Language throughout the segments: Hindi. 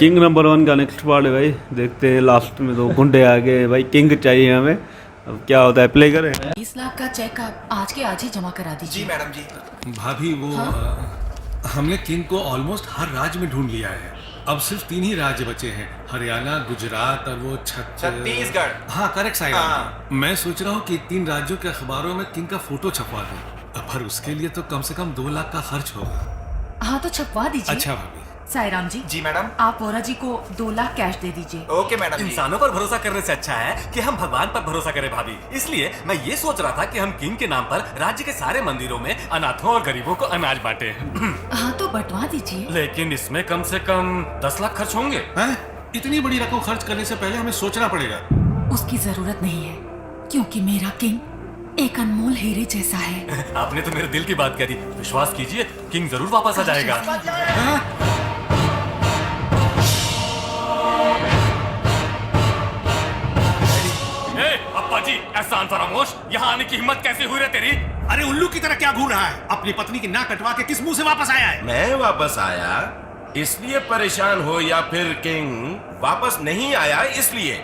किंग नंबर 1 का नेक्स्ट पार्ट है भाई। देखते हैं लास्ट में 2 गुंडे आ गए भाई। किंग चाहिए हमें, अब क्या होता है, प्ले करें। 20 लाख का चेक आप आज के आज ही जमा करा जी दीजिए। मैडम जी। भाभी वो हमने किंग को ऑलमोस्ट हर राज्य में ढूंढ लिया है। अब सिर्फ 3 ही राज्य बचे हैं, हरियाणा, गुजरात और वो छत्तीसगढ़। हाँ करेक्ट साइड। हाँ। मैं सोच रहा हूँ कि 3 राज्यों के अखबारों में किंग का फोटो छपवा दूं, पर उसके लिए तो कम से कम 2 लाख का खर्च होगा। हाँ तो छपवा दीजिए। अच्छा भाभी। साईराम जी, जी मैडम। आप वोरा जी को 2 लाख कैश दे दीजिए। ओके मैडम जी। इंसानों पर भरोसा करने से अच्छा है कि हम भगवान पर भरोसा करें भाभी। इसलिए मैं ये सोच रहा था कि हम किंग के नाम पर राज्य के सारे मंदिरों में अनाथों और गरीबों को अनाज बांटे। हाँ तो बंटवा दीजिए। लेकिन इसमें कम से कम 10 लाख खर्च होंगे। हैं? इतनी बड़ी रकम खर्च करने से पहले हमें सोचना पड़ेगा। उसकी जरूरत नहीं है, क्योंकि मेरा किंग एक अनमोल हीरे जैसा है। आपने तो मेरे दिल की बात करी। विश्वास कीजिए, किंग जरूर वापस आ जाएगा। अप्पा जी, एहसान फरामोश, यहाँ आने की हिम्मत कैसे हुई रे तेरी? अरे उल्लू की तरह क्या घूर रहा है? अपनी पत्नी की नाक कटवा के किस मुंह से वापस आया है? मैं वापस आया इसलिए परेशान हो या फिर किंग वापस नहीं आया इसलिए?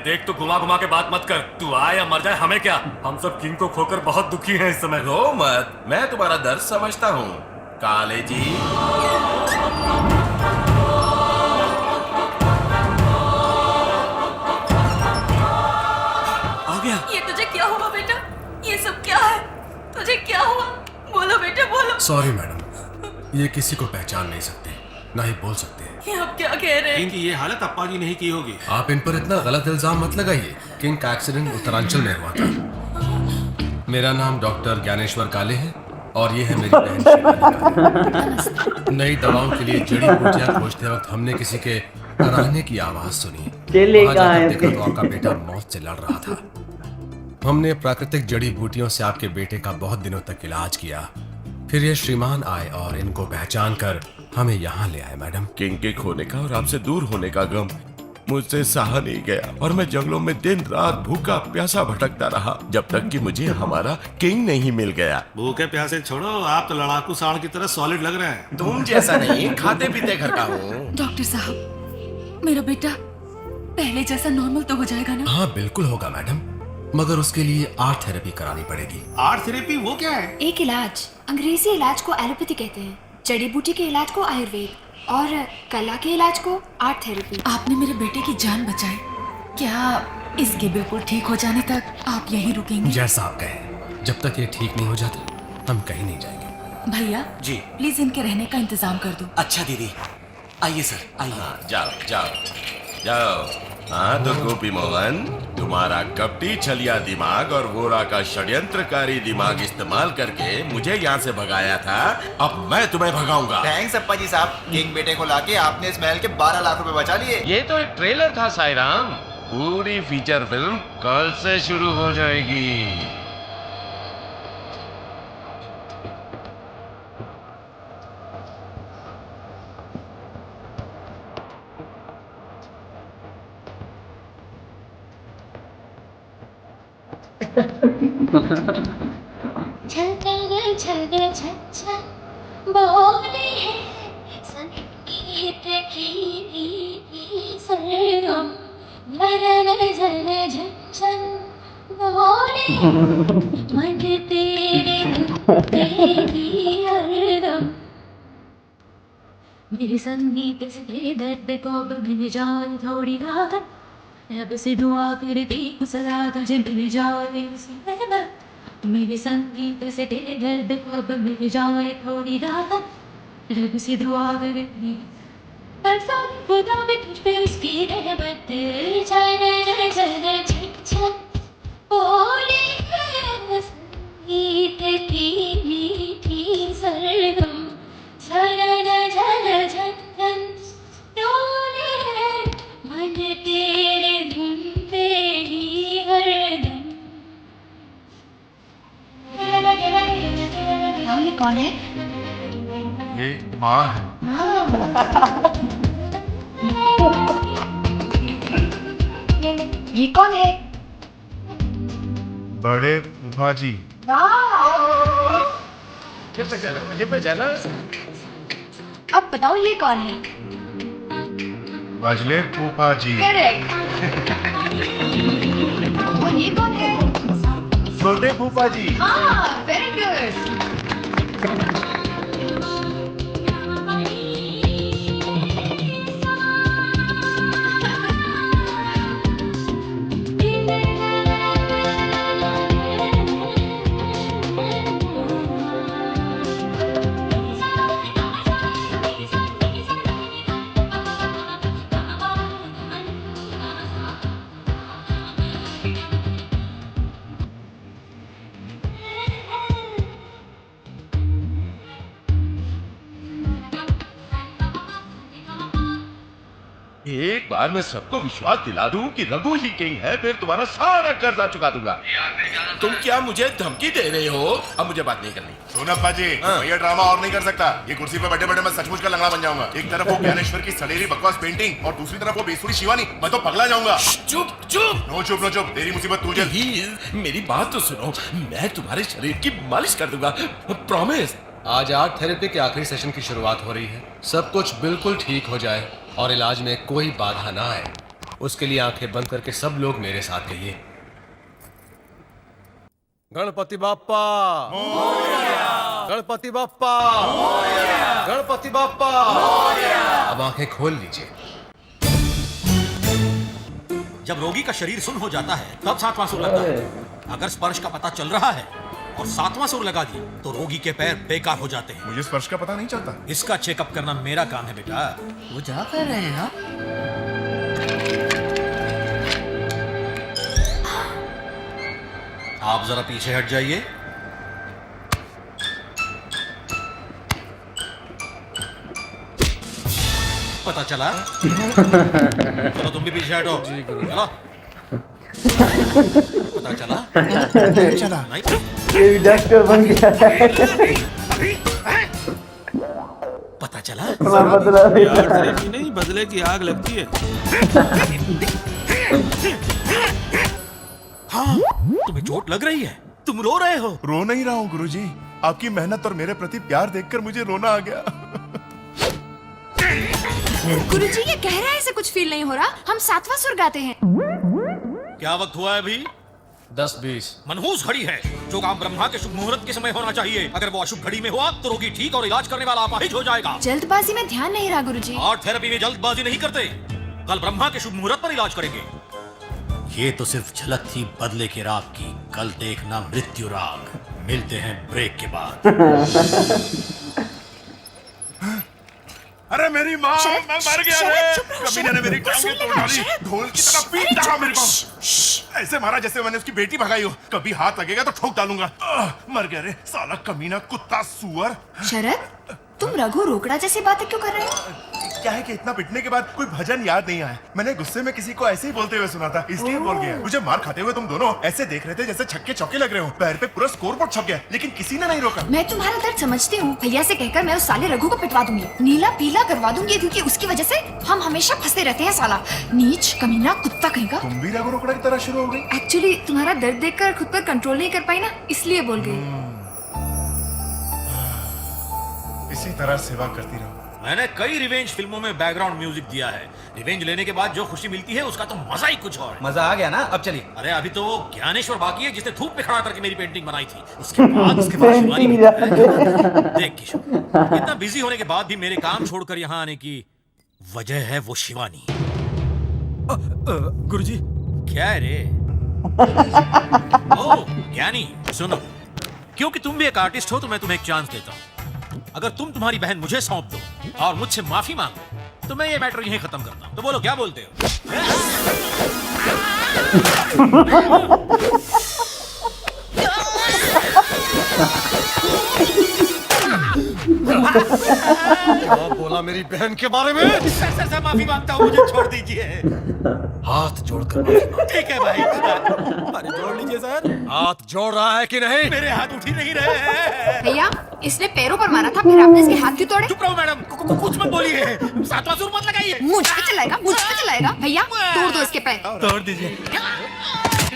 देख, तू घुमा घुमा के बात मत कर। तू आए या मर जाए हमें क्या? हम सब किंग को खोकर बहुत दुखी हैं इस समय। रो मत, मैं तुम्हारा दर्द समझता हूँ काले जी। आ गया। ये तुझे क्या हुआ बेटा? ये सब क्या है? तुझे क्या हुआ? बोलो बेटा बोलो। सॉरी मैडम, ये किसी को पहचान नहीं सकते, ना ही बोल सकते। ये आप क्या कह रहे हैं? किंग की ये हालत अप्पा जी नहीं की होगी। आप इन पर इतना गलत इल्जाम मत लगाइए। किंग का एक्सीडेंट उत्तरांचल में हुआ था। मेरा नाम डॉक्टर ज्ञानेश्वर काले है और ये है मेरी बहन शिवानी। नई दवाओं के लिए जड़ी बूटियां खोजते वक्त हमने किसी के कराहने की आवाज सुनी। वहां जाकर देखा तो आपका बेटा मौत से लड़ रहा था। हमने प्राकृतिक जड़ी बूटियों से आपके बेटे का बहुत दिनों तक इलाज किया। फिर ये श्रीमान आए और इनको पहचान कर हमें यहाँ ले आए मैडम। किंग के खोने का और आपसे दूर होने का गम मुझसे सहा नहीं गया और मैं जंगलों में दिन रात भूखा प्यासा भटकता रहा जब तक कि मुझे हमारा किंग नहीं मिल गया। भूखे प्यासे छोड़ो, आप तो लड़ाकू सांड की तरह सॉलिड लग रहे हैं। तुम जैसा नहीं, खाते पीते घर का हूँ। डॉक्टर साहब, मेरा बेटा पहले जैसा नॉर्मल तो हो जाएगा ना? हाँ बिल्कुल होगा मैडम, मगर उसके लिए आर्ट थेरेपी करानी पड़ेगी। आर्ट थेरेपी वो क्या है? एक इलाज, अंग्रेजी इलाज को एलोपैथी कहते हैं, जड़ी बूटी के इलाज को आयुर्वेद और कला के इलाज को आर्ट थेरेपी। आपने मेरे बेटे की जान बचाई। क्या इसके बिल्कुल ठीक हो जाने तक आप यहीं रुकेंगे? जैसा आप कहें, जब तक ये ठीक नहीं हो जाता हम कहीं नहीं जाएंगे। भैया जी। प्लीज इनके रहने का इंतजाम कर दो। अच्छा दीदी, आइए सर, आइए। जाओ जाओ जाओ। हाँ तो गोपी मोहन, तुम्हारा कपटी छलिया दिमाग और वोरा का षड्यंत्रकारी दिमाग इस्तेमाल करके मुझे यहाँ से भगाया था। अब मैं तुम्हें भगाऊंगा। थैंक्स अप्पा जी साहब। किंग बेटे को लाके आपने इस महल के 12 लाख रुपए बचा लिए। ये तो एक ट्रेलर था साईराम, पूरी फीचर फिल्म कल से शुरू हो जाएगी। झलक झलक झलक बोले हैं संगीत की सरगम, लरल झल झल बोले मन तेरे तेरी हरदम। मेरे संगीत से दर्द को अब मिल जाए थोड़ी राहत, अब से दुआ करती सदा तुझे मिल जाए मेरे संगीत से तेरे दर्द को अब मिल जाए थोड़ी राहत, रब से दुआ करती बरसात खुदा में तुझ पे उसकी रहमत। झल झल झक झक बोले हैं संगीत की मीठी सरगम, झल झल झक झक डोले हैं मन तेरे धुन पे ही हरदम। ये कौन है? ये माँ है। ये कौन है? बड़े फूफा जी। अब बताओ ये कौन है? वाजले फूफा जी। और ये कौन है? छोटे फूफा जी। हाँ, वेरी गुड। एक बार मैं सबको विश्वास दिला दूं कि रघु ही किंग है, फिर तुम्हारा सारा कर्जा चुका दूंगा। तुम क्या मुझे धमकी दे रहे हो? अब मुझे बात नहीं करनी। सोनप्पा जी, मैं ये ड्रामा और नहीं कर सकता। ये कुर्सी पे बैठे बैठे मैं सचमुच का लंगड़ा बन जाऊंगा। एक तरफ वो ज्ञानेश्वर की सड़ेरी बकवास पेंटिंग और दूसरी तरफ वो बेसुरी शिवानी। मैं तो पगला जाऊंगा। चुप चुप। नो चुप नो चुप, तेरी मुसीबत तू झेल। प्लीज मेरी बात तो सुनो, मैं तुम्हारे शरीर की मालिश कर दूंगा, प्रॉमिस। आज आर्ट थेरेपी के आखिरी सेशन की शुरुआत हो रही है। सब कुछ बिल्कुल ठीक हो जाए और इलाज में कोई बाधा ना आए, उसके लिए आंखें बंद करके सब लोग मेरे साथ कहिए, गणपति बाप्पा गणपति बाप्पा गणपति बाप्पा। अब आंखें खोल लीजिए। जब रोगी का शरीर सुन्न हो जाता है तब सातवां सुर लगता है। अगर स्पर्श का पता चल रहा है और सातवां सुर लगा दिया तो रोगी के पैर बेकार हो जाते हैं। मुझे स्पर्श का पता नहीं चलता। इसका चेकअप करना मेरा काम है बेटा। वो जा कर रहे हैं। आप जरा पीछे हट जाइए। पता चला? चलो तुम भी पीछे हटो। चलो। पता चला? चला। नहीं? ये डॉक्टर बन गया है। पता चला? बदला नहीं, बदले की आग लगती है। हाँ, तुम्हें चोट लग रही है, तुम रो रहे हो। रो नहीं रहा हूँ गुरुजी, आपकी मेहनत और मेरे प्रति प्यार देखकर मुझे रोना आ गया। गुरुजी ये कह रहा है ऐसे कुछ फील नहीं हो रहा। हम सातवां सुर गाते हैं। क्या वक्त हुआ है अभी? 10-20। मनहूस घड़ी है। जो काम ब्रह्मा के शुभ मुहूर्त के समय होना चाहिए, अगर वो अशुभ घड़ी में हुआ तो रोगी ठीक और इलाज करने वाला अपाहिज हो जाएगा। जल्दबाजी में ध्यान नहीं रहा गुरुजी। आर्ट थेरेपी में जल्दबाजी नहीं करते। कल ब्रह्मा के शुभ मुहूर्त पर इलाज करेंगे। ये तो सिर्फ झलक थी बदले के राग की। कल देखना मृत्यु राग। मिलते हैं ब्रेक के बाद। अरे मेरी माँ, मैं मर गया रे। कमीने ने मेरी टांगें तोड़ डाली, ढोल की तरह पीट रहा मेरे को। ऐसे मारा जैसे मैंने उसकी बेटी भगाई हो। कभी हाथ लगेगा तो ठोक डालूंगा। मर गया रे साला कमीना, कुत्ता, सुअर। शरद, तुम रघु रोकड़ा जैसी बातें क्यों कर रहे हो? क्या है कि इतना पिटने के बाद कोई भजन याद नहीं आया। मैंने गुस्से में किसी को ऐसे ही बोलते हुए सुना था, इसलिए बोल गया। मुझे मार खाते हुए तुम दोनों ऐसे देख रहे थे जैसे छक्के चौके लग रहे हो। पैर पे पूरा स्कोर बोर्ड छप गया, लेकिन किसी ने नहीं रोका। मैं तुम्हारा दर्द समझती हूँ। भैया से कहकर मैं उस साले रघु को पिटवा दूंगी, नीला पीला करवा दूंगी, क्योंकि उसकी वजह से हम हमेशा फंसते रहते हैं। साला नीच, कमीना, कुत्ता कहीं का। तुम भी रघु रोकड़ा की तरह शुरू हो गई। एक्चुअली तुम्हारा दर्द देखकर खुद पर कंट्रोल नहीं कर पाई ना, इसलिए बोल गई। इसी तरह सेवा करती रहो। मैंने कई रिवेंज फिल्मों में बैकग्राउंड म्यूजिक दिया है। रिवेंज लेने के बाद जो खुशी मिलती है उसका तो मजा ही कुछ और है। मजा आ गया ना? अब चलिए। अरे अभी तो वो ज्ञानेश्वर बाकी है जिसने धूप में खड़ा करके मेरी पेंटिंग बनाई थी। उसके बाद शिवानी भी। देख किशोर, इतना बिजी होने के बाद भी मेरे काम छोड़कर यहाँ आने की वजह है वो शिवानी। गुरुजी क्या है रे? ओ ज्ञानी सुनो, क्योंकि तुम भी एक आर्टिस्ट हो तो मैं तुम्हें एक चांस देता हूँ। अगर तुम तुम्हारी बहन मुझे सौंप दो और मुझसे माफी मांगो तो मैं ये मैटर यहीं खत्म करता हूं। तो बोलो क्या बोलते हो? क्या बोला मेरी बहन के बारे में? सर माफी मांगता हूँ, मुझे छोड़ दीजिए। हाथ जोड़कर माफी मांगो। ठीक है भाई। अरे जोड़ लीजिए सर। हाथ जोड़ रहा है कि नहीं? मेरे हाथ उठ ही नहीं रहे हैं। भैया इसने पैरों पर मारा था, फिर आपने इसके हाथ क्यों तोड़े? चुप रहो मैडम, कुछ मत बोलिए। सातवां सुर मत लगाइए। मुझ पे चलाएगा, मुझ पे चलाएगा। भैया तोड़ दो इसके पैर। तोड़ दीजिए।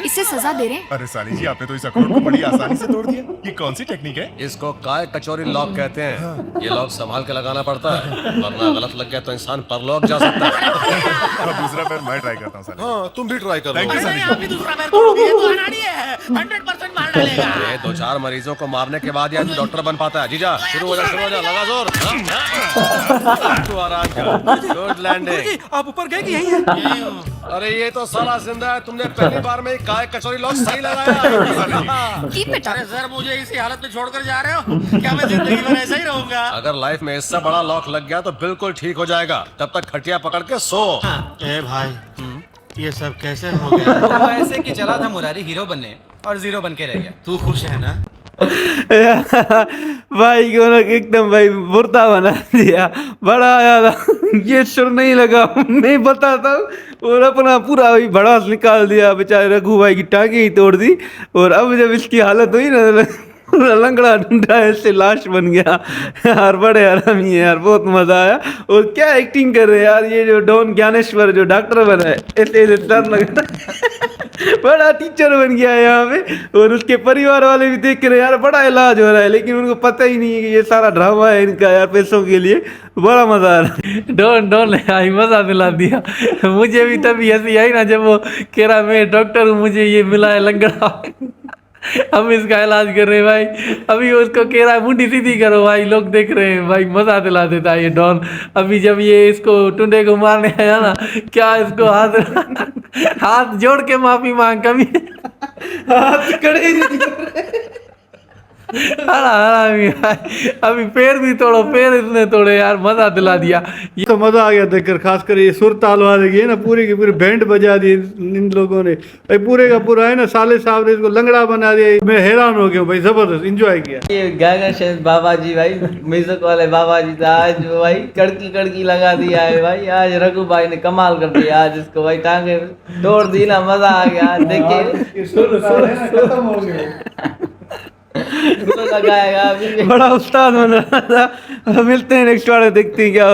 इसे सजा दे रहे हैं। अरे साली जी, आपने तो इस अखरोट को बड़ी आसानी से तोड़ दिया। ये कौन सी टेक्निक है? इसको काय कचौरी लॉक कहते हैं। ये लॉक संभाल के लगाना पड़ता है, वरना गलत लग गया तो इंसान परलोक जा सकता है। अब दूसरा पैर मैं ट्राई करता हूँ साले। हाँ तुम भी ट्राई कर Thank you, लो। सर। आप भी दूसरा पैर तोड़ोगे, ये तो अनाड़ी है, 100% मार डालेगा। ये 2-4 मरीजों को मारने के बाद ही आदमी डॉक्टर बन पाता है। जीजा शुरू हो जा, लगा जोर। तू आराम कर। Good landing. आप ऊपर गए कि यही है? अरे ये तो साला जिंदा है, तुमने पहली बार में ही काय कचौरी लॉक सही लगाया। कीप इट अरे सर, मुझे इसी हालत में छोड़कर जा रहे हो? क्या मैं जिंदगी भर ऐसा ही रहूंगा? अगर लाइफ में इससे बड़ा लॉक लग गया तो बिल्कुल ठीक हो जाएगा। तब तक खटिया पकड़ के सो। ए भाई, ये सब कैसे हो गया? वो ऐसे कि चला था मुरारी हीरो बनने और जीरो बन के रह गया। तू खुश है ना? भाई को ना एकदम भाई बुरता बना दिया, बड़ा आया था ये सुर नहीं लगा, मैं बताता हूँ। और अपना पूरा भाई भड़ास निकाल दिया, बेचारे रघु भाई की टांगे ही तोड़ दी। और अब जब इसकी हालत हुई ना, लंगड़ा ढूंढा ऐसे लाश बन गया यार। बड़े आरामी है यार, बहुत मजा आया। और क्या एक्टिंग कर रहे हैं यार, ये जो डॉन ज्ञानेश्वर जो डॉक्टर बना है, ऐसे ऐसे डर लग बड़ा टीचर बन गया है यहाँ पे। और उसके परिवार वाले भी देख रहे हैं यार, बड़ा इलाज हो रहा है, लेकिन उनको पता ही नहीं है कि ये सारा ड्रामा है इनका यार, पैसों के लिए। बड़ा मजा आ रहा है। डॉन डॉन आई मजा दिला दिया। मुझे भी तभी हंसी आई ना जब वो कह रहा मैं डॉक्टर हूँ, मुझे ये मिला है लंगड़ा, हम इसका इलाज कर रहे हैं भाई। अभी उसको कह रहा है मुंडी सीधी करो भाई, लोग देख रहे हैं भाई। मजा दिला देता है ये डॉन। अभी जब ये इसको टुंडे को मारने आया ना, क्या इसको हाथ जोड़ के माफी मांग, कभी हाथ खड़े नहीं कर रहे। अभी पैर भी तोड़ो, पैर इसने तोड़े यार, मजा दिला दिया। ये तो मजा आ गया देखकर, खासकर ये सुर ताल वाले की है ना, पूरी की पूरी बैंड बजा दी इन लोगों ने भाई। पूरे का पूरा है ना, साले साहब ने इसको लंगड़ा बना दिया। मैं हैरान हो गया भाई, जबरदस्त इंजॉय किया। ये गागा शेष बाबा जी भाई, म्यूजिक वाले बाबा जी था आज भाई, कड़की कड़की लगा दिया है भाई। आज रघु भाई ने कमाल कर दिया आज इसको भाई, टांगे तोड़ दी ना, मजा आ गया। देखिए खत्म हो गया, लगाएगा। बड़ा उस्ताद बन रहा था। मिलते हैं नेक्स्ट बार, देखते हैं क्या